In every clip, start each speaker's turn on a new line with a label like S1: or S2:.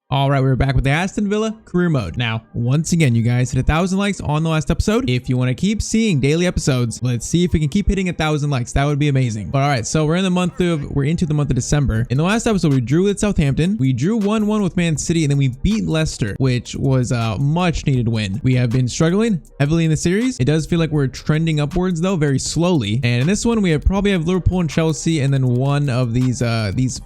S1: All right, we're back with the Aston Villa Career Mode. Now, once again, you guys hit 1,000 likes on the last episode. If you want to keep seeing daily episodes, let's see if we can keep hitting 1,000 likes. That would be amazing. But all right, so we're into the month of December. In the last episode, we drew with Southampton. We drew 1-1 with Man City, and then we beat Leicester, which was a much needed win. We have been struggling heavily in the series. It does feel like we're trending upwards though, very slowly. And in this one, we probably have Liverpool and Chelsea, and then one of these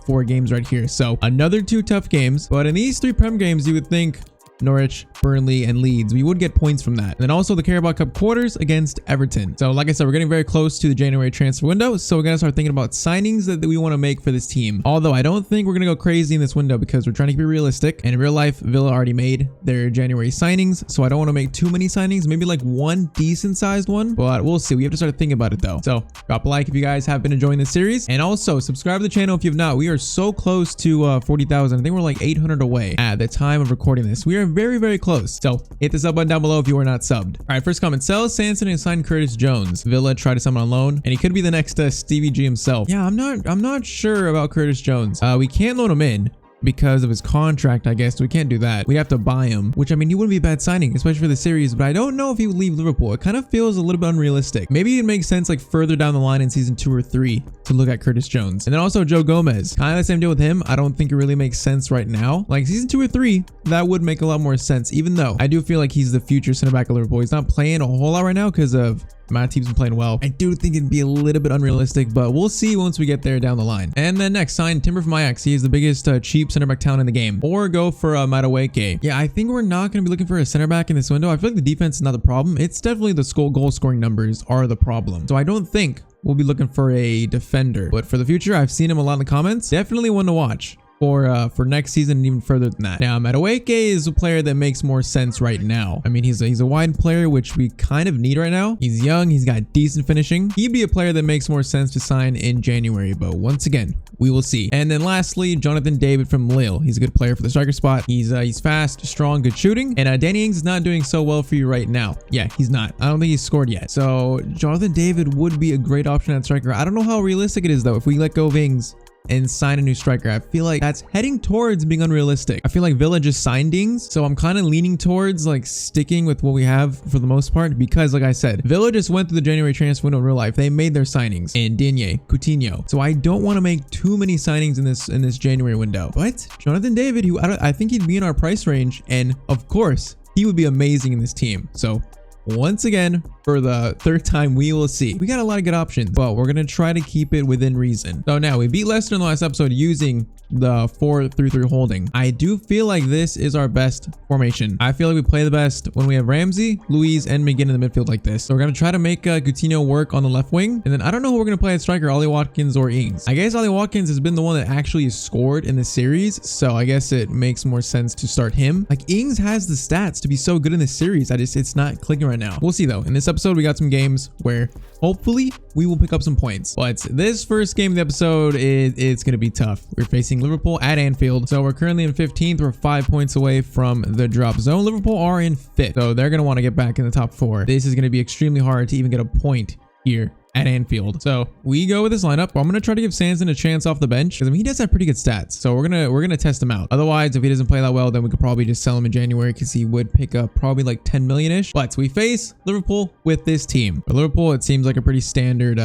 S1: 4 games right here. So another 2 tough games, but in these 3 Prem games, you would think Norwich, Burnley, and Leeds, we would get points from that. And then also the Carabao Cup quarters against Everton. So like I said, we're getting very close to the January transfer window. So we're going to start thinking about signings that we want to make for this team. Although I don't think we're going to go crazy in this window because we're trying to be realistic. And in real life, Villa already made their January signings. So I don't want to make too many signings, maybe like one decent sized one, but we'll see. We have to start thinking about it though. So drop a like if you guys have been enjoying this series, and also subscribe to the channel if you've not. We are so close to 40,000. I think we're like 800 away at the time of recording this. We are very, very close. So hit the sub button down below if you are not subbed. All right, first comment: sell Sanson and sign Curtis Jones. Villa tried to summon on loan, and he could be the next Stevie G himself. Yeah, I'm not sure about Curtis Jones. We can't loan him in because of his contract, I guess. We can't do that. We'd have to buy him, which, I mean, he wouldn't be a bad signing, especially for the series, but I don't know if he would leave Liverpool. It kind of feels a little bit unrealistic. Maybe it makes sense like further down the line in season 2 or 3 to look at Curtis Jones. And then also Joe Gomez, kind of the same deal with him. I don't think it really makes sense right now. Like season 2 or 3, that would make a lot more sense, even though I do feel like he's the future center back of Liverpool. He's not playing a whole lot right now because of my team's been playing well. I do think it'd be a little bit unrealistic, but we'll see once we get there down the line. And then next, sign Timber from Ajax. He is the biggest cheap center back talent in the game. Or go for Madueke. Yeah, I think we're not going to be looking for a center back in this window. I feel like the defense is not the problem. It's definitely the goal scoring numbers are the problem. So I don't think we'll be looking for a defender. But for the future, I've seen him a lot in the comments. Definitely one to watch for next season and even further than that. Now, Madueke is a player that makes more sense right now. I mean, he's a wide player, which we kind of need right now. He's young. He's got decent finishing. He'd be a player that makes more sense to sign in January, but once again, we will see. And then lastly, Jonathan David from Lille. He's a good player for the striker spot. He's fast, strong, good shooting. And Danny Ings is not doing so well for you right now. Yeah, he's not. I don't think he's scored yet. So Jonathan David would be a great option at striker. I don't know how realistic it is though if we let go of Ings and sign a new striker. I feel like that's heading towards being unrealistic. I feel like Villa just signed Ings, so I'm kind of leaning towards like sticking with what we have for the most part, because like I said, Villa just went through the January transfer window in real life. They made their signings in Digne, Coutinho, so I don't want to make too many signings in this January window. But Jonathan David, who I think he'd be in our price range, and of course he would be amazing in this team. So once again, for the 3rd time, we will see. We got a lot of good options, but we're going to try to keep it within reason. So now we beat Leicester in the last episode using the 4-3-3 holding. I do feel like this is our best formation. I feel like we play the best when we have Ramsey, Luiz, and McGinn in the midfield like this. So we're going to try to make Coutinho work on the left wing. And then I don't know who we're going to play at striker, Ollie Watkins or Ings. I guess Ollie Watkins has been the one that actually scored in the series, so I guess it makes more sense to start him. Like Ings has the stats to be so good in this series. It's not clicking right now. We'll see though. In this episode, we got some games where hopefully we will pick up some points. But this first game of the episode, it's going to be tough. We're facing Liverpool at Anfield. So we're currently in 15th. We're 5 points away from the drop zone. Liverpool are in 5th. So they're going to want to get back in the top 4. This is going to be extremely hard to even get a point here at Anfield. So we go with this lineup. I'm going to try to give Sanson a chance off the bench because I mean he does have pretty good stats. So we're going to test him out. Otherwise, if he doesn't play that well, then we could probably just sell him in January because he would pick up probably like 10 million-ish. But we face Liverpool with this team. For Liverpool, it seems like a pretty standard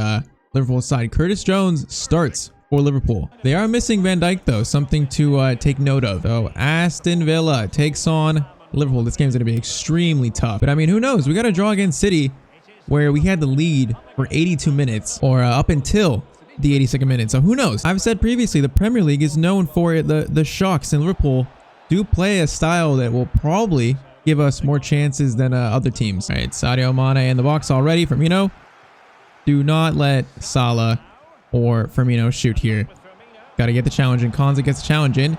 S1: Liverpool side. Curtis Jones starts for Liverpool. They are missing Van Dijk though, something to take note of. So Aston Villa takes on Liverpool. This game's going to be extremely tough. But I mean, who knows? We got to draw against City, where we had the lead for 82 minutes or up until the 82nd minute. So who knows? I've said previously, the Premier League is known for the shocks, and Liverpool do play a style that will probably give us more chances than other teams. All right, Sadio Mane in the box already. Firmino, do not let Salah or Firmino shoot here. Got to get the challenge in. Konza gets the challenge in.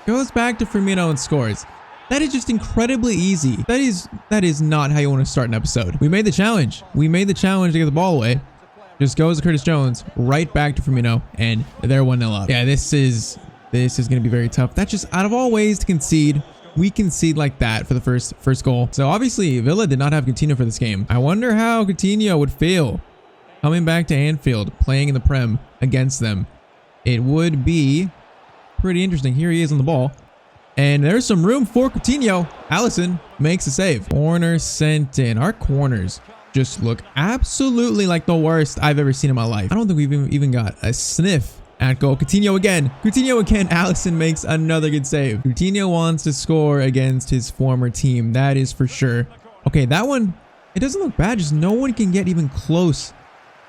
S1: Goes back to Firmino and scores. That is just incredibly easy. That is not how you want to start an episode. We made the challenge. We made the challenge to get the ball away. Just goes to Curtis Jones, right back to Firmino, and they're 1-0 up. Yeah, this is going to be very tough. That's just out of all ways to concede. We concede like that for the first goal. So obviously Villa did not have Coutinho for this game. I wonder how Coutinho would feel coming back to Anfield, playing in the Prem against them. It would be pretty interesting. Here he is on the ball. And there's some room for Coutinho. Alisson makes a save. Corner sent in. Our corners just look absolutely like the worst I've ever seen in my life. I don't think we've even got a sniff at goal. Coutinho again. Coutinho again. Alisson makes another good save. Coutinho wants to score against his former team. That is for sure. Okay, that one, it doesn't look bad. Just no one can get even close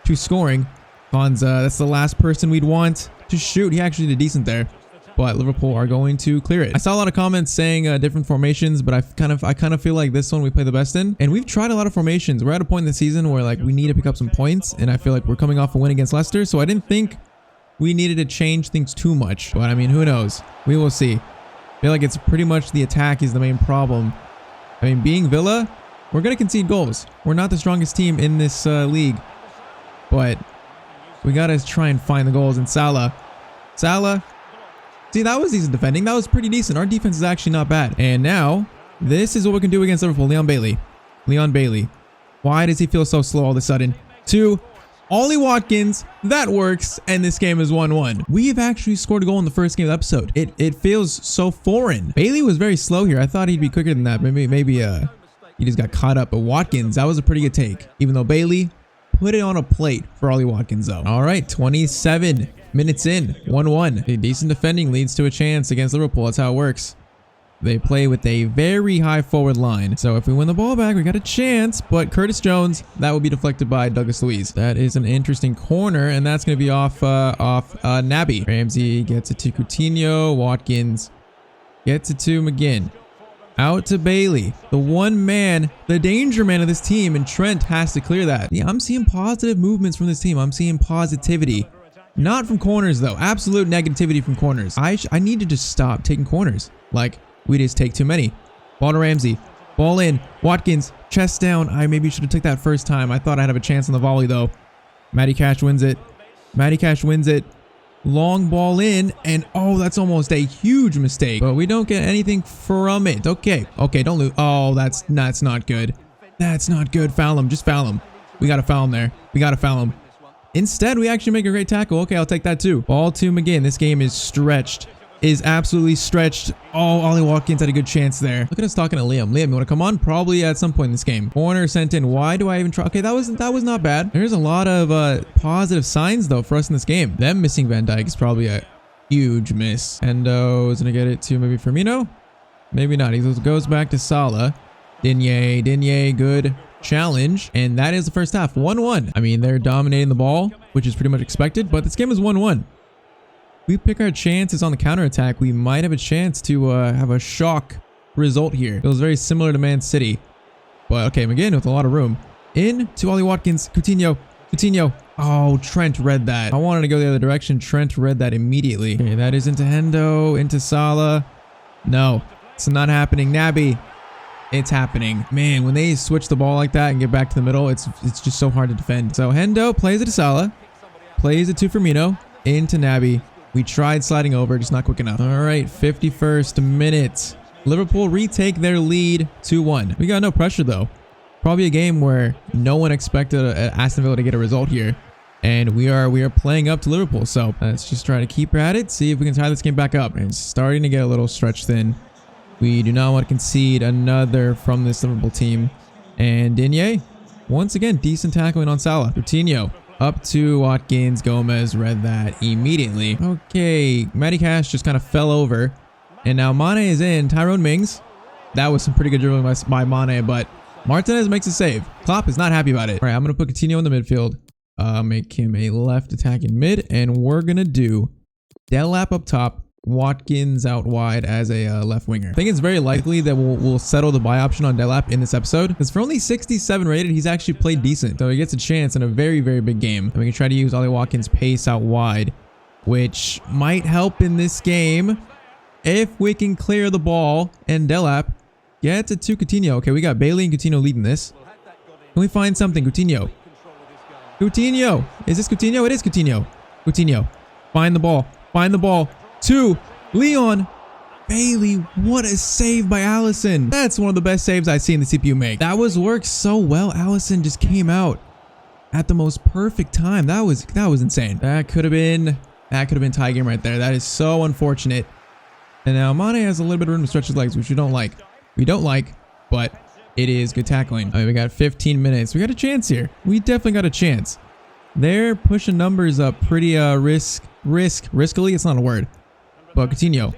S1: to scoring. Konza, that's the last person we'd want to shoot. He actually did decent there. But Liverpool are going to clear it. I saw a lot of comments saying different formations, but I kind of feel like this one we play the best in. And we've tried a lot of formations. We're at a point in the season where like we need to pick up some points, and I feel like we're coming off a win against Leicester, so I didn't think we needed to change things too much. But I mean, who knows? We will see. I feel like it's pretty much the attack is the main problem. I mean, being Villa, we're gonna concede goals. We're not the strongest team in this league, but we gotta try and find the goals. And Salah. See, that was decent defending. That was pretty decent. Our defense is actually not bad. And now, this is what we can do against Liverpool. Leon Bailey. Why does he feel so slow all of a sudden? To Ollie Watkins. That works. And this game is 1-1. We've actually scored a goal in the first game of the episode. It feels so foreign. Bailey was very slow here. I thought he'd be quicker than that. Maybe he just got caught up. But Watkins, that was a pretty good take. Even though Bailey put it on a plate for Ollie Watkins, though. All right, 27 minutes in, 1-1. A decent defending leads to a chance against Liverpool. That's how it works. They play with a very high forward line. So if we win the ball back, we got a chance. But Curtis Jones, that will be deflected by Douglas Luiz. That is an interesting corner, and that's going to be off Naby. Ramsey gets it to Coutinho. Watkins gets it to McGinn. Out to Bailey, the one man, the danger man of this team, and Trent has to clear that. Yeah, I'm seeing positive movements from this team. I'm seeing positivity. Not from corners, though. Absolute negativity from corners. I need to just stop taking corners. Like, we just take too many. Ball to Ramsey. Ball in. Watkins, chest down. I maybe should have took that first time. I thought I'd have a chance on the volley, though. Matty Cash wins it. Long ball in, and oh, that's almost a huge mistake. But we don't get anything from it. Okay, don't lose. Oh, that's not good. That's not good. Foul him. Just foul him. We got to foul him there. We got to foul him. Instead, we actually make a great tackle. Okay, I'll take that too. Ball to McGinn. This game is stretched. Is absolutely stretched. Oh, Ollie Watkins had a good chance there. Look at us talking to Liam. Liam, you want to come on? Probably at some point in this game. Corner sent in. Why do I even try? Okay, that was not bad. There's a lot of positive signs though for us in this game. Them missing Van Dijk is probably a huge miss. Endo is gonna get it to maybe Firmino. Maybe not. He goes back to Salah. Digne, good challenge. And that is the first half. 1-1. I mean, they're dominating the ball, which is pretty much expected, but this game is 1-1. We pick our chances on the counterattack, we might have a chance to have a shock result here. It was very similar to Man City. But okay, McGinn with a lot of room. In to Ollie Watkins. Coutinho. Oh, Trent read that. I wanted to go the other direction. Trent read that immediately. Okay, that is into Hendo, into Salah. No, it's not happening. Naby. It's happening. Man, when they switch the ball like that and get back to the middle, it's just so hard to defend. So Hendo plays it to Salah. Plays it to Firmino. Into Naby. We tried sliding over, just not quick enough. All right, 51st minute. Liverpool retake their lead 2-1. We got no pressure, though. Probably a game where no one expected Aston Villa to get a result here. And we are playing up to Liverpool. So let's just try to keep at it, see if we can tie this game back up. And it's starting to get a little stretched thin. We do not want to concede another from this Liverpool team. And Digne, once again, decent tackling on Salah. Coutinho. Up to Watkins. Gomez read that immediately. Okay, Matty Cash just kind of fell over. And now Mane is in. Tyrone Mings. That was some pretty good dribbling by Mane, but Martinez makes a save. Klopp is not happy about it. All right, I'm going to put Coutinho in the midfield. Make him a left attacking mid. And we're going to do Delap up top. Watkins out wide as a left winger. I think it's very likely that we'll settle the buy option on Delap in this episode, because for only 67 rated, he's actually played decent. So he gets a chance in a very, very big game. And we can try to use Ollie Watkins' pace out wide, which might help in this game if we can clear the ball. And Delap gets it to Coutinho. Okay, we got Bailey and Coutinho leading this. Can we find something? Coutinho. Is this Coutinho? It is Coutinho. Find the ball. To Leon Bailey. What a save by Alisson. That's one of the best saves I've seen the CPU make. That worked so well. Alisson just came out at the most perfect time. That was insane. That could have been tie game right there. That is so unfortunate. And now Mane has a little bit of room to stretch his legs, which we don't like. We don't like, but it is good tackling. I mean, we got 15 minutes. We got a chance here. We definitely got a chance. They're pushing numbers up pretty riskily. It's not a word. But Coutinho.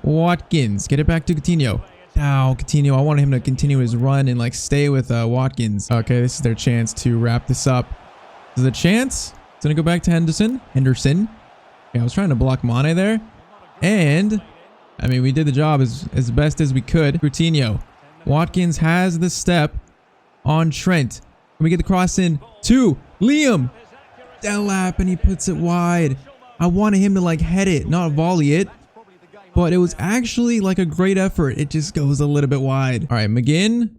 S1: Watkins. Get it back to Coutinho. Now, Coutinho, I wanted him to continue his run and like stay with Watkins. Okay, this is their chance to wrap this up. This is a chance. It's going to go back to Henderson. Okay, I was trying to block Mane there. And, I mean, we did the job as best as we could. Coutinho. Watkins has the step on Trent. And we get the cross in to Liam. Delap, and he puts it wide. I wanted him to like head it, not volley it. But it was actually like a great effort. It just goes a little bit wide. All right, McGinn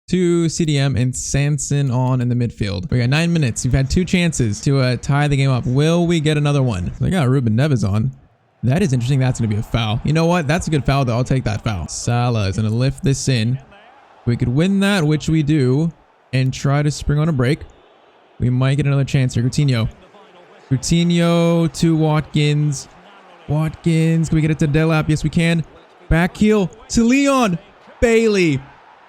S1: to CDM and Sanson on in the midfield. We got 9 minutes. We've had 2 chances to tie the game up. Will we get another one? They got Ruben Neves on. That is interesting. That's going to be a foul. You know what? That's a good foul, though. I'll take that foul. Salah is going to lift this in. We could win that, which we do, and try to spring on a break. We might get another chance here. Coutinho. Coutinho to Watkins. Watkins. Can we get it to Delap? Yes, we can. Back heel to Leon Bailey.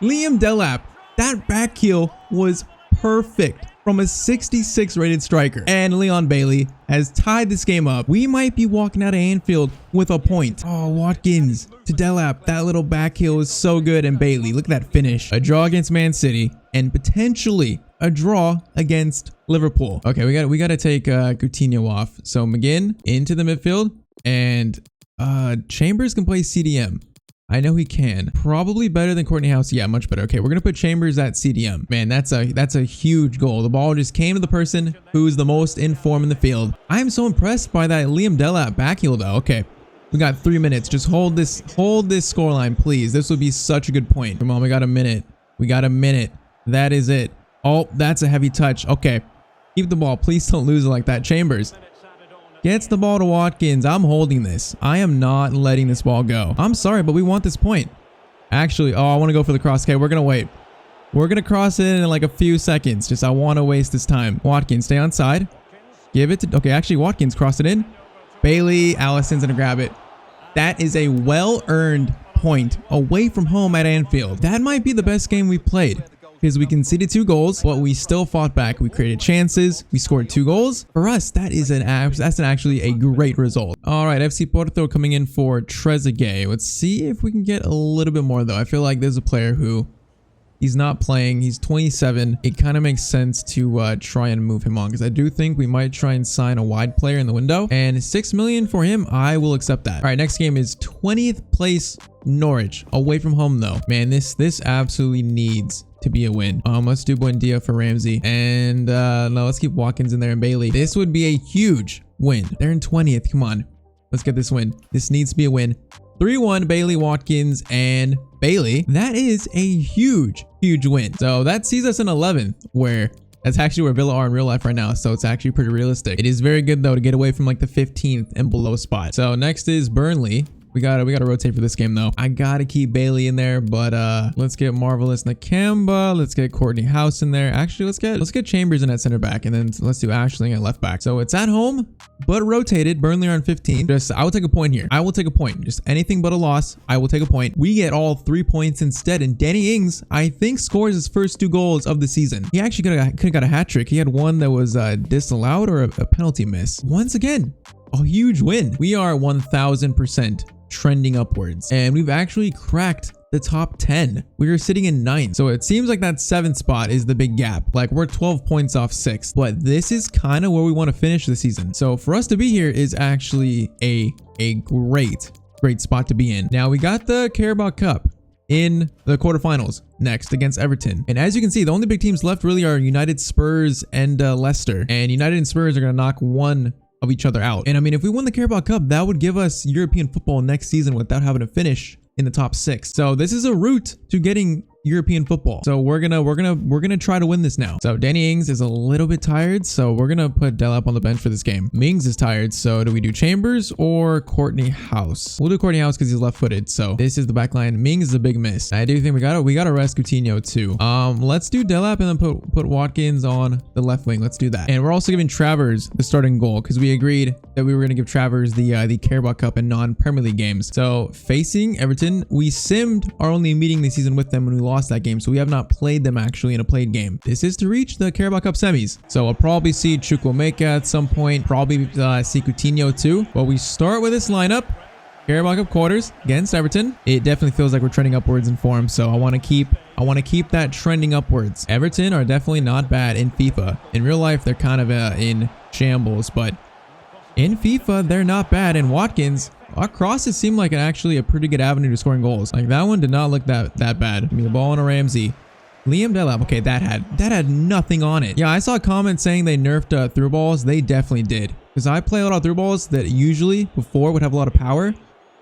S1: Liam Delap. That back heel was perfect from a 66 rated striker. And Leon Bailey has tied this game up. We might be walking out of Anfield with a point. Oh, Watkins to Delap. That little back heel is so good. And Bailey, look at that finish. A draw against Man City and potentially a draw against Liverpool. Okay, we got to take Coutinho off. So McGinn into the midfield, and Chambers can play CDM. I know he can. Probably better than Courtney House. Yeah, much better. Okay, we're gonna put Chambers at CDM. Man, that's a huge goal. The ball just came to the person who's the most in form in the field. I am so impressed by that Liam Delap back heel though. Okay, we got 3 minutes. Just hold this scoreline, please. This would be such a good point. Come on, we got a minute. We got a minute. That is it. Oh, that's a heavy touch. Okay, keep the ball. Please don't lose it like that. Chambers gets the ball to Watkins. I'm holding this. I am not letting this ball go. I'm sorry, but we want this point. Actually, oh, I want to go for the cross. Okay, we're going to wait. We're going to cross it in like a few seconds. Just I want to waste this time. Watkins, stay on side. Give it to... Okay, actually, Watkins crossed it in. Bailey, Allison's going to grab it. That is a well-earned point away from home at Anfield. That might be the best game we've played, because we conceded 2 goals, but we still fought back. We created chances. We scored 2 goals. For us, that's actually a great result. All right, FC Porto coming in for Trezeguet. Let's see if we can get a little bit more, though. I feel like there's a player who he's not playing. He's 27. It kind of makes sense to try and move him on, because I do think we might try and sign a wide player in the window. And 6 million for him, I will accept that. All right, next game is 20th place Norwich, away from home though. Man, this absolutely needs to be a win. Let's do Buendia for Ramsey, and no, let's keep Watkins in there and Bailey. This would be a huge win. They're in 20th. Come on, let's get this win. This needs to be a win. 3-1 Bailey, Watkins, and Bailey. That is a huge win. So that sees us in 11th, where that's actually where Villa are in real life right now. So it's actually pretty realistic. It is very good though to get away from like the 15th and below spot. So next is Burnley. We gotta rotate for this game though. I gotta keep Bailey in there, but let's get Marvelous Nakamba. Let's get Courtney House in there. Actually, let's get Chambers in at center back, and then let's do Ashling at left back. So it's at home, but rotated. Burnley are on 15. I will take a point here. I will take a point. Just anything but a loss. I will take a point. We get all 3 points instead, and Danny Ings, I think, scores his first 2 goals of the season. He actually could have got a hat trick. He had one that was disallowed or a penalty miss. Once again, a huge win. We are 1000% trending upwards, and we've actually cracked the top 10. We are sitting in 9th, so it seems like that 7th spot is the big gap. Like, we're 12 points off 6th, but this is kind of where we want to finish the season. So for us to be here is actually a great spot to be in. Now we got the Carabao Cup in the quarterfinals next against Everton, and as you can see, the only big teams left really are United, Spurs, and Leicester. And United and Spurs are going to knock one of each other out. And I mean, if we won the Carabao Cup, that would give us European football next season without having to finish in the top 6. So this is a route to getting European football. So we're gonna try to win this now. So Danny Ings is a little bit tired, so we're gonna put Delap on the bench for this game. Mings is tired, so do we do Chambers or Courtney House? We'll do Courtney House because he's left-footed. So this is the back line. Mings is a big miss. I do think we gotta rest Coutinho too. Let's do Delap and then put Watkins on the left wing. Let's do that. And we're also giving Travers the starting goal because we agreed that we were gonna give Travers the Carabao Cup and non-Premier League games. So facing Everton, we simmed our only meeting this season with them when we lost that game, so we have not played them actually in a played game. This is to reach the Carabao Cup semis, so I'll probably see Chukwuemeka at some point, probably see Coutinho too. But we start with this lineup. Carabao Cup quarters against Everton. It definitely feels like we're trending upwards in form, so I want to keep that trending upwards. Everton are definitely not bad in FIFA. In real life, they're kind of in shambles, but in FIFA, they're not bad. And Watkins, our crosses seem like actually a pretty good avenue to scoring goals. Like that one did not look that bad. Give me the ball on a Ramsey. Liam Delap. Okay, that had nothing on it. Yeah, I saw a comment saying they nerfed through balls. They definitely did. Because I play a lot of through balls that usually before would have a lot of power.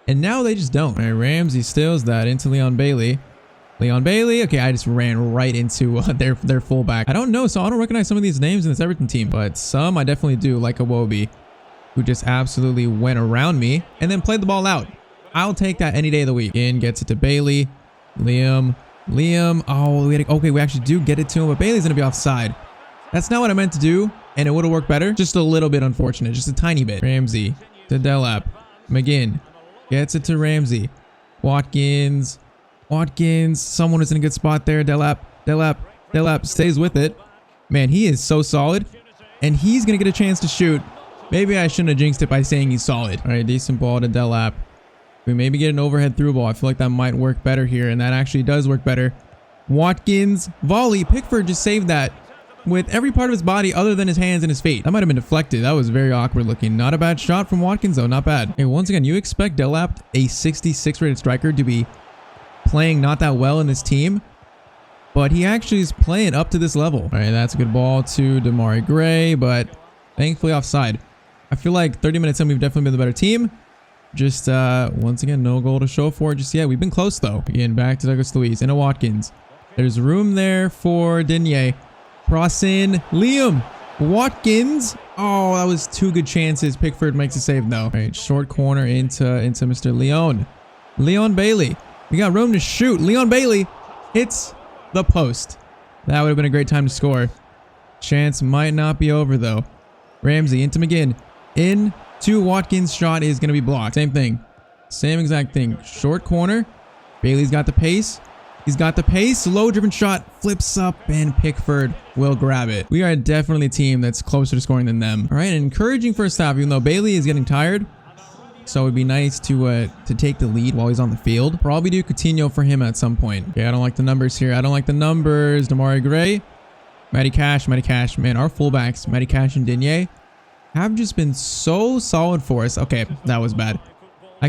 S1: And now they just don't. All right, Ramsey steals that into Leon Bailey. Leon Bailey. Okay, I just ran right into their fullback. I don't know, so I don't recognize some of these names in this Everton team. But some I definitely do, like Iwobi, who just absolutely went around me and then played the ball out. I'll take that any day of the week. In gets it to Bailey. Liam. Oh, okay, we actually do get it to him, but Bailey's gonna be offside. That's not what I meant to do, and it would have worked better. Just a little bit unfortunate, just a tiny bit. Ramsey to Delap. McGinn gets it to Ramsey. Watkins. Someone is in a good spot there. Delap stays with it. Man, he is so solid, and he's gonna get a chance to shoot. Maybe I shouldn't have jinxed it by saying he's solid. All right, decent ball to Delap. We maybe get an overhead through ball. I feel like that might work better here, and that actually does work better. Watkins, volley. Pickford just saved that with every part of his body other than his hands and his feet. That might have been deflected. That was very awkward looking. Not a bad shot from Watkins, though. Not bad. Hey, once again, you expect Delap, a 66 rated striker, to be playing not that well in this team, but he actually is playing up to this level. All right, that's a good ball to Damari Gray, but thankfully offside. I feel like 30 minutes in, we've definitely been the better team. Just, once again, no goal to show for it just yet. We've been close, though. Again, back to Douglas Luiz. Into Watkins. There's room there for Digne. Cross in. Liam. Watkins. Oh, that was two good chances. Pickford makes a save, though. All right, short corner into Mr. Leon. Leon Bailey. We got room to shoot. Leon Bailey hits the post. That would have been a great time to score. Chance might not be over, though. Ramsey into McGinn. In to Watkins. Shot is going to be blocked. Same thing. Same exact thing. Short corner. Bailey's got the pace. He's got the pace. Low driven shot. Flips up and Pickford will grab it. We are definitely a team that's closer to scoring than them. All right. Encouraging first half, even though Bailey is getting tired. So it'd be nice to take the lead while he's on the field. Probably do Coutinho for him at some point. Okay, I don't like the numbers here. I don't like the numbers. Damari Gray. Matty Cash. Man, our fullbacks, Matty Cash and Digne, have just been so solid for us. Okay, that was bad. I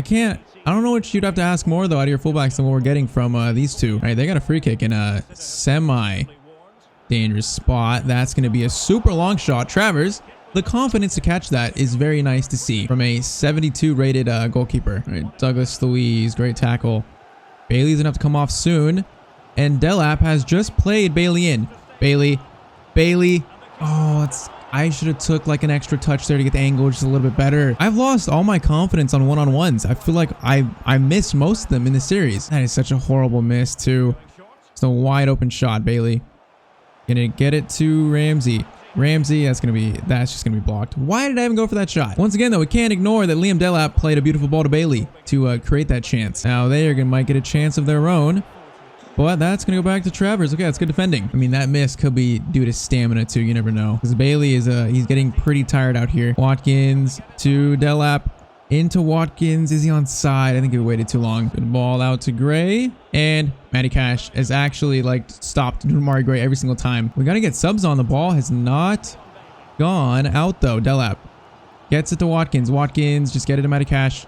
S1: don't know what you'd have to ask more, though, out of your fullbacks than what we're getting from these two. All right, they got a free kick in a semi-dangerous spot. That's going to be a super long shot. Travers, the confidence to catch that is very nice to see from a 72 rated goalkeeper. All right, Douglas Luiz, great tackle. Bailey's going to have to come off soon. And Delap has just played Bailey in. Bailey. Oh, I should have took like an extra touch there to get the angle just a little bit better. I've lost all my confidence on one-on-ones. I feel like I missed most of them in the series. That is such a horrible miss too. It's a wide open shot. Bailey gonna get it to Ramsey. That's just gonna be blocked. Why did I even go for that shot? Once again, though, we can't ignore that Liam Delap played a beautiful ball to Bailey to create that chance. Now might get a chance of their own. But that's going to go back to Travers. Okay, that's good defending. I mean, that miss could be due to stamina, too. You never know. Because Bailey is, he's getting pretty tired out here. Watkins to Delap. Into Watkins. Is he on side? I think he waited too long. Good ball out to Gray. And Matty Cash has actually, like, stopped Damari Gray every single time. We got to get subs on. The ball has not gone out, though. Delap gets it to Watkins. Just get it to Matty Cash.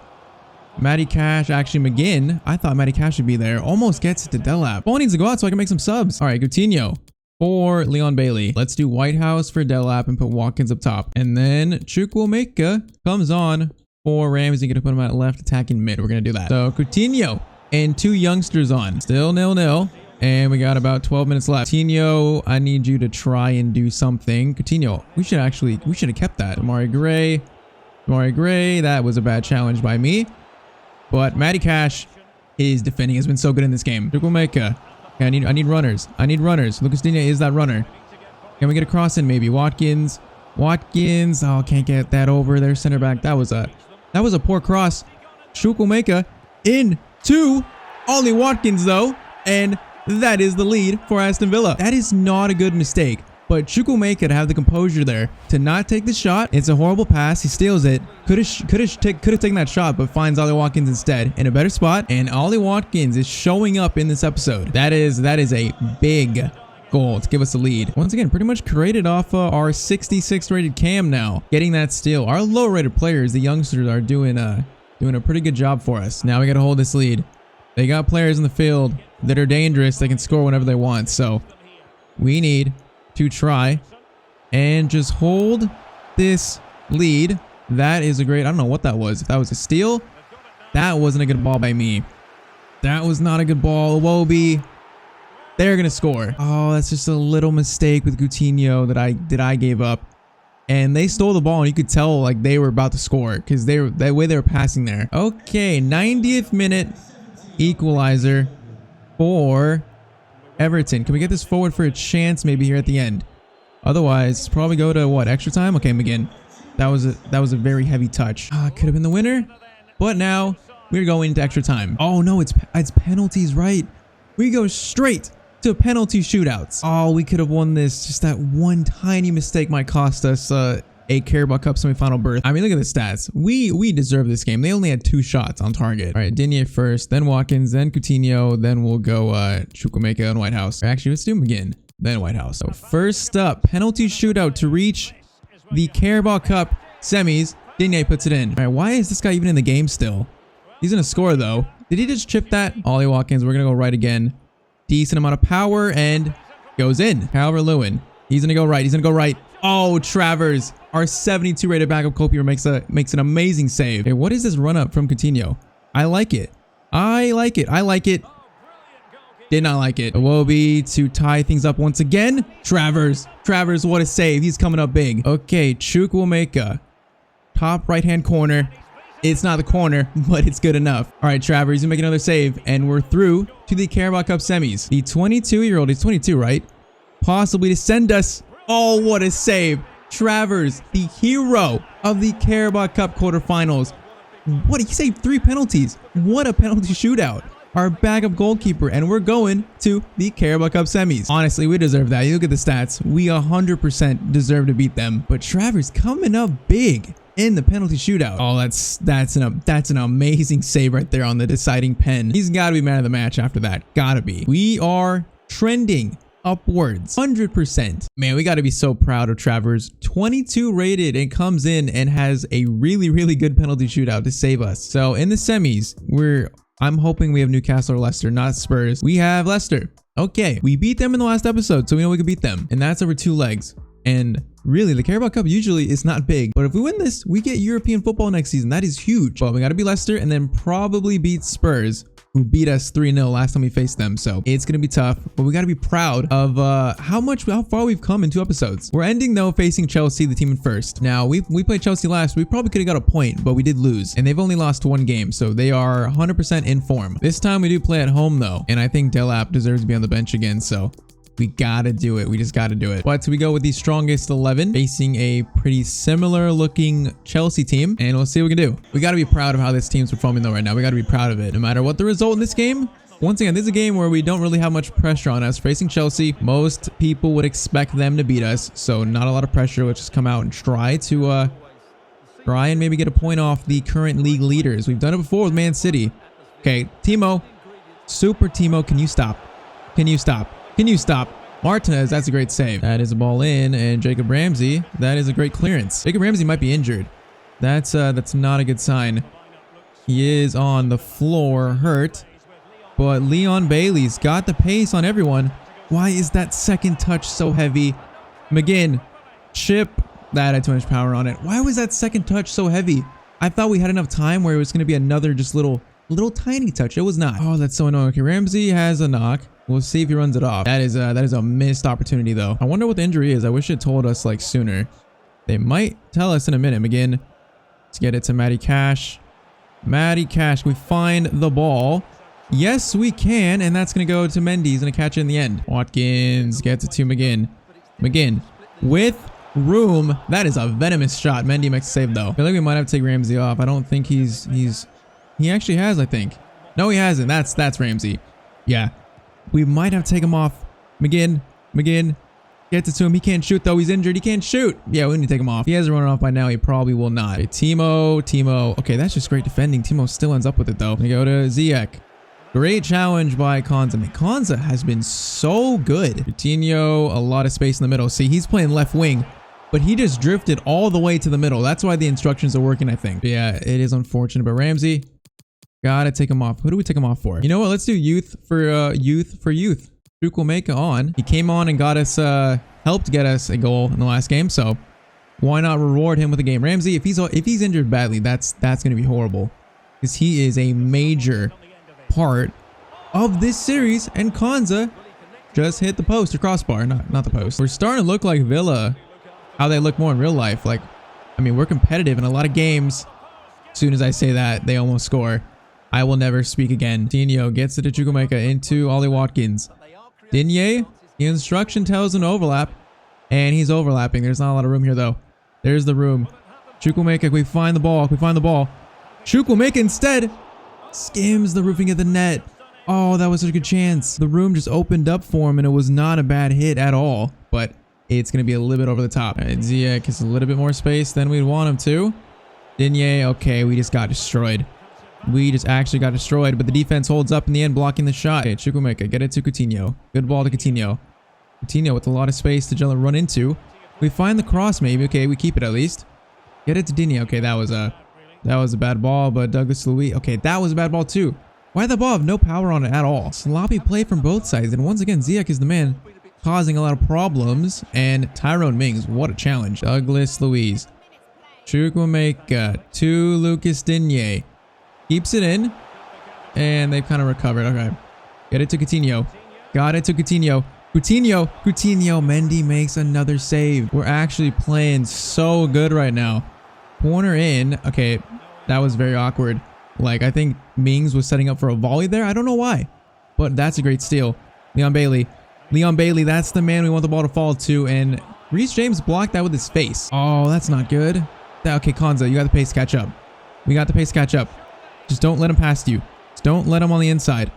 S1: Actually McGinn. I thought Matty Cash would be there. Almost gets it to Delap. Ball needs to go out so I can make some subs. All right, Coutinho for Leon Bailey. Let's do Whitehouse for Delap and put Watkins up top. And then Chukwuemeka comes on for Ramsey. Gonna put him at left attacking mid. We're gonna do that. So Coutinho and two youngsters on. Still 0-0. And we got about 12 minutes left. Coutinho, I need you to try and do something. Coutinho, we should have kept that. Amari Gray, that was a bad challenge by me. But Matty Cash, his defending has been so good in this game. Chukwuemeka, okay, I need runners. Lucas Digne is that runner. Can we get a cross in maybe? Watkins, oh, can't get that over their center back. That was a poor cross. Chukwuemeka into only Watkins though, and that is the lead for Aston Villa. That is not a good mistake, but Chukwuemeka to have the composure there to not take the shot. It's a horrible pass. He steals it. Could have taken that shot, but finds Ollie Watkins instead in a better spot. And Ollie Watkins is showing up in this episode. That is a big goal to give us a lead. Once again, pretty much created off our 66 rated cam now. Getting that steal. Our low rated players, the youngsters, are doing a pretty good job for us. Now we got to hold this lead. They got players in the field that are dangerous. They can score whenever they want. So we need to try and just hold this lead. That is a great, I don't know what that was. If that was a steal, that wasn't a good ball by me. That was not a good ball. Iwobi, they're gonna score. Oh, that's just a little mistake with Coutinho that I gave up. And they stole the ball, and you could tell like they were about to score because the way they were passing there. Okay, 90th minute equalizer for Everton. Can we get this forward for a chance maybe here at the end? Otherwise, probably go to what, extra time? Okay, McGinn. That was a very heavy touch. Could have been the winner, but now we're going into extra time. Oh no, it's penalties, right? We go straight to penalty shootouts. Oh, we could have won this. Just that one tiny mistake might cost us a Carabao Cup semifinal berth. I mean, look at the stats. We deserve this game. They only had 2 shots on target. All right, Digne first, then Watkins, then Coutinho, then we'll go Chukwuemeka and Whitehouse. Actually, let's do him again, then Whitehouse. So first up, penalty shootout to reach the Carabao Cup semis. Digne puts it in. All right, why is this guy even in the game still? He's gonna score though. Did he just chip that? Ollie Watkins, we're gonna go right again. Decent amount of power and goes in. Calvert-Lewin, he's gonna go right. Oh, Travers, our 72 rated backup goalkeeper makes an amazing save. Okay, what is this run up from Coutinho? I like it. Did not like it. Iwobi to tie things up once again. Travers, what a save. He's coming up big. Okay, Chukwuemeka, top right hand corner. It's not the corner, but it's good enough. All right, Travers, he's gonna make another save, and we're through to the Carabao Cup semis. The 22-year-old, he's 22, right? Possibly to send us. Oh, what a save. Travers, the hero of the Carabao Cup quarterfinals. What, he saved 3 penalties. What a penalty shootout. Our backup goalkeeper, and we're going to the Carabao Cup semis. Honestly, we deserve that. You look at the stats. We 100% deserve to beat them. But Travers coming up big in the penalty shootout. Oh, that's an amazing save right there on the deciding pen. He's got to be man of the match after that. Gotta be. We are trending upwards 100%. Man, we got to be so proud of Travers. 22 rated and comes in and has a really good penalty shootout to save us. So in the semis, I'm hoping we have Newcastle or Leicester, not Spurs. We have Leicester. Okay, we beat them in the last episode, so we know we can beat them, and that's over 2 legs. And really, the Carabao Cup usually is not big, but if we win this, we get European football next season. That is huge. But we got to beat Leicester and then probably beat Spurs, who beat us 3-0 last time we faced them. So it's going to be tough, but we got to be proud of how far we've come in 2 episodes. We're ending though facing Chelsea, the team in first. Now we played Chelsea last. We probably could have got a point, but we did lose, and they've only lost 1 game, so they are 100% in form. This time we do play at home though, and I think Delap deserves to be on the bench again. So we gotta do it. We just gotta do it. But we go with the strongest 11 facing a pretty similar looking Chelsea team, and we'll see what we can do. We gotta be proud of how this team's performing though right now. We gotta be proud of it. No matter what the result in this game, once again, this is a game where we don't really have much pressure on us. Facing Chelsea, most people would expect them to beat us, so not a lot of pressure. Let's just come out and try and maybe get a point off the current league leaders. We've done it before with Man City. Okay, Timo, Super Timo, can you stop? Can you stop? Can you stop? Martinez, that's a great save. That is a ball in, and Jacob Ramsey, that is a great clearance. Jacob Ramsey might be injured. That's not a good sign. He is on the floor, hurt. But Leon Bailey's got the pace on everyone. Why is that second touch so heavy? McGinn, chip. That had too much power on it. Why was that second touch so heavy? I thought we had enough time where it was going to be another just little tiny touch. It was not. Oh, that's so annoying. Okay, Ramsey has a knock. We'll see if he runs it off. That is a missed opportunity though. I wonder what the injury is. I wish it told us like sooner. They might tell us in a minute. Again, let's get it to Matty Cash. Matty Cash, can we find the ball? Yes, we can, and that's going to go to Mendy. He's going to catch it in the end. Watkins gets it to McGinn. McGinn with room. That is a venomous shot. Mendy makes a save, though. I feel like we might have to take Ramsey off. I don't think he actually has, I think. No, he hasn't. That's Ramsey. Yeah. We might have to take him off. McGinn gets it to him. He can't shoot, though. He's injured. He can't shoot. Yeah, we need to take him off. If he hasn't run off by now, he probably will not. Okay, Timo. Okay, that's just great defending. Timo still ends up with it, though. We go to Ziyech. Great challenge by Konza. I mean, Konza has been so good. Coutinho, a lot of space in the middle. See, he's playing left wing, but he just drifted all the way to the middle. That's why the instructions are working, I think. But yeah, it is unfortunate. But Ramsey, gotta take him off. Who do we take him off for? You know what? Let's do youth for youth. Chukwuemeka on. He came on and got us, helped get us a goal in the last game. So why not reward him with a game? Ramsey, if he's injured badly, that's gonna be horrible, because he is a major part of this series, and Konza just hit the post or crossbar, not the post. We're starting to look like Villa, how they look more in real life. Like, I mean, we're competitive in a lot of games. As soon as I say that, they almost score. I will never speak again. Coutinho gets it to Chukwuemeka into Ollie Watkins. Digne, the instruction tells him to overlap, and he's overlapping. There's not a lot of room here, though. There's the room. Chukwuemeka, we find the ball. Chukwuemeka instead skims the roofing of the net. Oh, that was such a good chance. The room just opened up for him, and it was not a bad hit at all, but it's going to be a little bit over the top. All right, Ziyech gets a little bit more space than we'd want him to. Digne, okay, we just got destroyed. We just actually got destroyed, but the defense holds up in the end, blocking the shot. Okay, Chukwuemeka, get it to Coutinho. Good ball to Coutinho. Coutinho with a lot of space to run into. We find the cross maybe. Okay, we keep it at least. Get it to Digne. Okay, that was a bad ball, but Douglas Luiz. Okay, that was a bad ball too. Why the ball have no power on it at all? Sloppy play from both sides. And once again, Ziyech is the man causing a lot of problems. And Tyrone Mings, what a challenge. Douglas Luiz. Chukwuemeka to Lucas Digne. Keeps it in. And they've kind of recovered. Okay. Get it to Coutinho. Got it to Coutinho. Coutinho. Mendy makes another save. We're actually playing so good right now. Corner in. Okay, that was very awkward. Like, I think Mings was setting up for a volley there. I don't know why, but that's a great steal. Leon Bailey, that's the man we want the ball to fall to, and Reece James blocked that with his face. Oh, that's not good. Okay, Konza, you got the pace to catch up. We got the pace to catch up. Just don't let him past you. Just don't let him on the inside.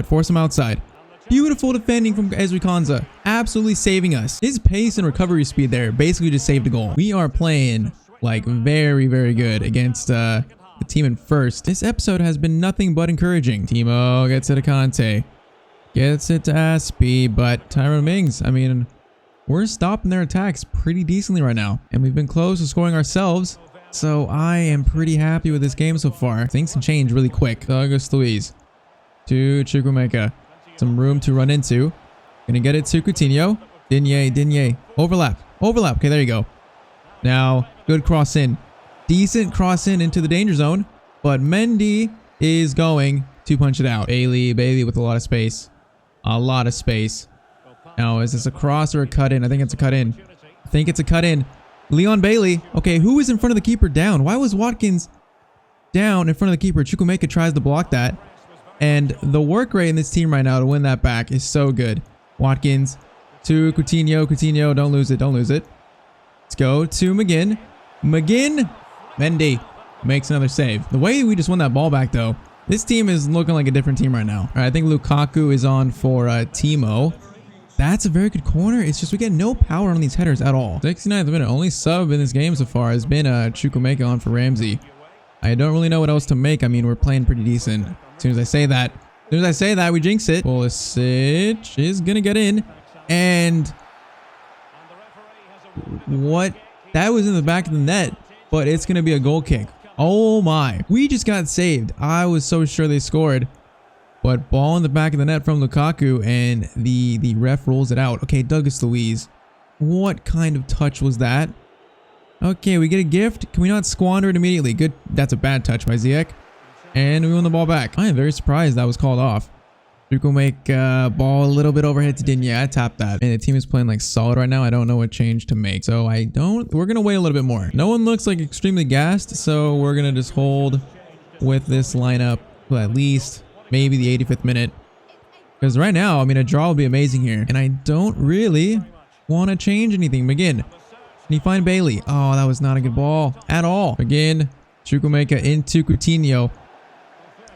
S1: Force him outside. Beautiful defending from Ezri Konza. Absolutely saving us. His pace and recovery speed there basically just saved a goal. We are playing like very, very good against the team in first. This episode has been nothing but encouraging. Timo gets it to Conte. Gets it to Aspie, but Tyrone Mings, I mean, we're stopping their attacks pretty decently right now. And we've been close to scoring ourselves. So I am pretty happy with this game so far. Things can change really quick. Douglas Luiz to Chukwuemeka. Some room to run into. Gonna get it to Coutinho. Digne. Overlap. Okay, there you go. Now, good cross in. Decent cross in into the danger zone. But Mendy is going to punch it out. Bailey with a lot of space. Now, is this a cross or a cut in? I think it's a cut in. Leon Bailey. Okay, who is in front of the keeper down? Why was Watkins down in front of the keeper? Chukwuemeka tries to block that. And the work rate in this team right now to win that back is so good. Watkins to Coutinho. Don't lose it. Let's go to McGinn. Mendy makes another save. The way we just won that ball back, though, this team is looking like a different team right now. All right, I think Lukaku is on for Timo. That's a very good corner. It's just we get no power on these headers at all. 69th minute. Only sub in this game so far has been Chukwuemeka on for Ramsey. I don't really know what else to make. I mean, we're playing pretty decent. As soon as I say that, we jinx it. Pulisic is going to get in. And what? That was in the back of the net, but it's going to be a goal kick. Oh my. We just got saved. I was so sure they scored. But ball in the back of the net from Lukaku, and the ref rolls it out. Okay, Douglas Luiz. What kind of touch was that? Okay, we get a gift. Can we not squander it immediately? Good. That's a bad touch by Ziyech. And we won the ball back. I am very surprised that was called off. Duke will make ball a little bit overhead to Digne. I tapped that. And the team is playing like solid right now. I don't know what change to make. So we're going to wait a little bit more. No one looks like extremely gassed. So we're going to just hold with this lineup for at least maybe the 85th minute. Because right now, I mean, a draw would be amazing here. And I don't really want to change anything. McGinn. Can you find Bailey? Oh, that was not a good ball at all. Again, Chukwuemeka into Coutinho.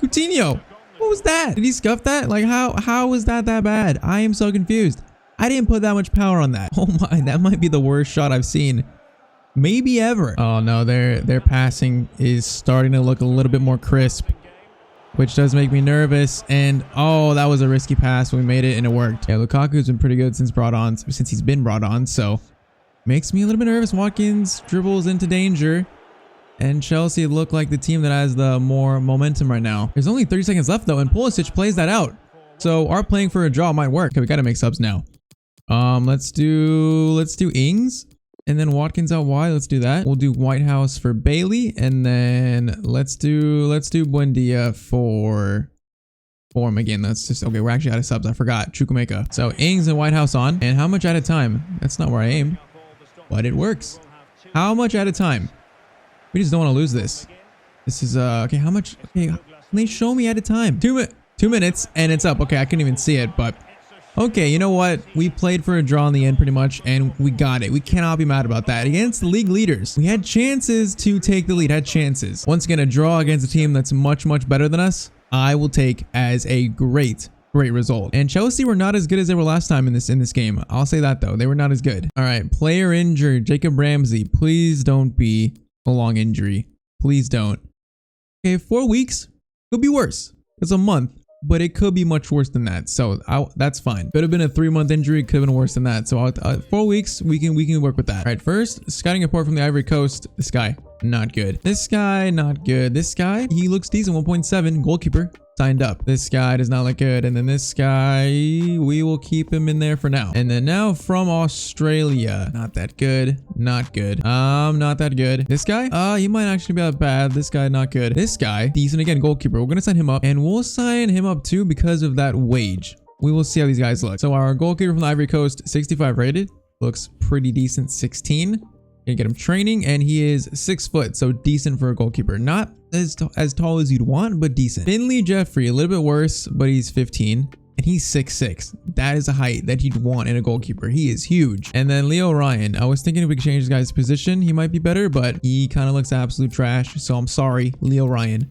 S1: Coutinho! What was that? Did he scuff that? Like, how was that bad? I am so confused. I didn't put that much power on that. Oh my, that might be the worst shot I've seen. Maybe ever. Oh no, their passing is starting to look a little bit more crisp, which does make me nervous. And oh, that was a risky pass. We made it and it worked. Yeah, Lukaku's been pretty good since he's been brought on. So makes me a little bit nervous. Watkins dribbles into danger. And Chelsea look like the team that has the more momentum right now. There's only 30 seconds left though, and Pulisic plays that out. So our playing for a draw might work. Okay, we gotta make subs now. Let's do Ings. And then Watkins out wide. Let's do that. We'll do Whitehouse for Bailey. And then let's do Buendia for him again. Okay, we're actually out of subs. I forgot. Chukwuemeka. So Ings and Whitehouse on. And how much at a time? That's not where I aim. But it works. How much at a time? We just don't want to lose this. This is okay, how much? Okay, can they show me at a time? 2 minutes and it's up. Okay, I couldn't even see it, but okay, you know what? We played for a draw in the end pretty much, and we got it. We cannot be mad about that. Against the league leaders, we had chances to take the lead, had chances. Once again, a draw against a team that's much better than us, I will take as a great result. And Chelsea were not as good as they were last time in this game. I'll say that though. They were not as good. All right, player injured. Jacob Ramsey. Please don't be a long injury. Please don't. Okay, 4 weeks could be worse. It's a month, but it could be much worse than that. So that's fine. Could have been a 3-month injury. Could have been worse than that. So 4 weeks, we can work with that. All right, first scouting report from the Ivory Coast. This guy, not good. This guy, not good. This guy, he looks decent. 1.7 goalkeeper. Signed up. This guy does not look good. And then this guy, we will keep him in there for now. And then now from Australia, not that good. Not good. Not that good. This guy, he might actually be that bad. This guy, not good. This guy, decent again, goalkeeper. We're gonna sign him up, and we'll sign him up too because of that wage. We will see how these guys look. So our goalkeeper from the Ivory Coast, 65 rated, looks pretty decent. 16. Gonna get him training, and he is 6 foot, so decent for a goalkeeper. Not as tall as you'd want, but decent. Finley Jeffrey, a little bit worse, but he's 15, and he's 6'6". That is a height that you'd want in a goalkeeper. He is huge. And then Leo Ryan, I was thinking if we could change this guy's position, he might be better, but he kind of looks absolute trash. So I'm sorry, Leo Ryan.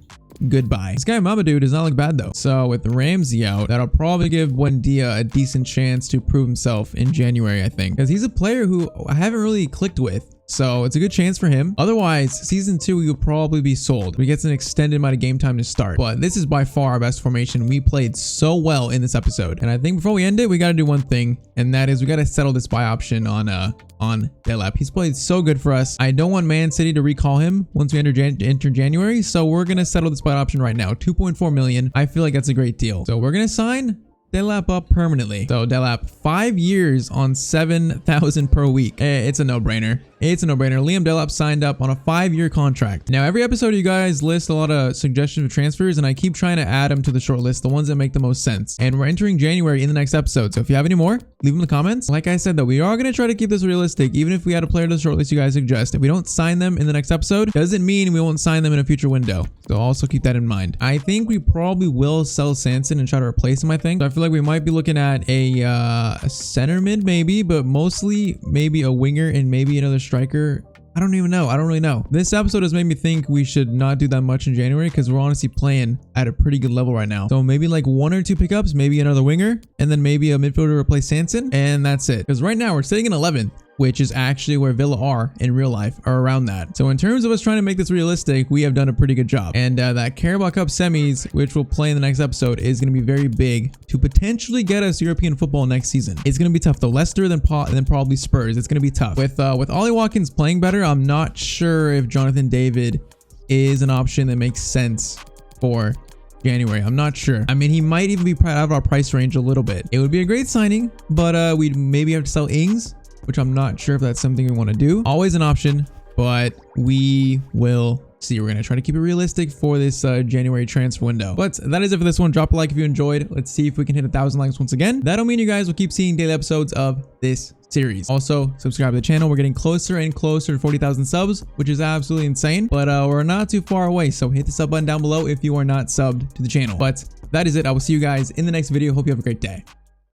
S1: Goodbye. This guy Mamadou does not look bad though. So with Ramsey out, that'll probably give Buendia a decent chance to prove himself in January, I think, because he's a player who I haven't really clicked with. So it's a good chance for him. Otherwise, season 2, we will probably be sold. We get an extended amount of game time to start. But this is by far our best formation. We played so well in this episode. And I think before we end it, we got to do one thing. And that is we got to settle this buy option on Delap. He's played so good for us. I don't want Man City to recall him once we enter January. So we're going to settle this buy option right now. 2.4 million. I feel like that's a great deal. So we're going to sign Delap up permanently. So Delap, 5 years on 7,000 per week. It's a no-brainer. It's a no-brainer. Liam Delap signed up on a 5-year contract. Now, every episode you guys list a lot of suggestions of transfers, and I keep trying to add them to the short list, the ones that make the most sense. And we're entering January in the next episode. So if you have any more, leave them in the comments. Like I said, though, we are going to try to keep this realistic. Even if we had a player to the short list you guys suggest, if we don't sign them in the next episode, doesn't mean we won't sign them in a future window. So also keep that in mind. I think we probably will sell Sanson and try to replace him, I think. So I feel like we might be looking at a center mid maybe, but mostly maybe a winger and maybe another striker. I don't even know. I don't really know. This episode has made me think we should not do that much in January because we're honestly playing at a pretty good level right now. So maybe like 1 or 2 pickups, maybe another winger, and then maybe a midfielder to replace Sanson, and that's it. Because right now we're sitting in 11th, which is actually where Villa are in real life, or around that. So in terms of us trying to make this realistic, we have done a pretty good job. And that Carabao Cup semis, which we'll play in the next episode, is going to be very big to potentially get us European football next season. It's going to be tough though. Leicester, then probably Spurs. It's going to be tough. With Ollie Watkins playing better, I'm not sure if Jonathan David is an option that makes sense for January. I'm not sure. I mean, he might even be out of our price range a little bit. It would be a great signing, but we'd maybe have to sell Ings, which I'm not sure if that's something we want to do. Always an option, but we will see. We're gonna try to keep it realistic for this January transfer window. But that is it for this one. Drop a like if you enjoyed. Let's see if we can hit 1,000 likes once again. That'll mean you guys will keep seeing daily episodes of this series. Also, subscribe to the channel. We're getting closer and closer to 40,000 subs, which is absolutely insane, but we're not too far away. So hit the sub button down below if you are not subbed to the channel. But that is it. I will see you guys in the next video. Hope you have a great day.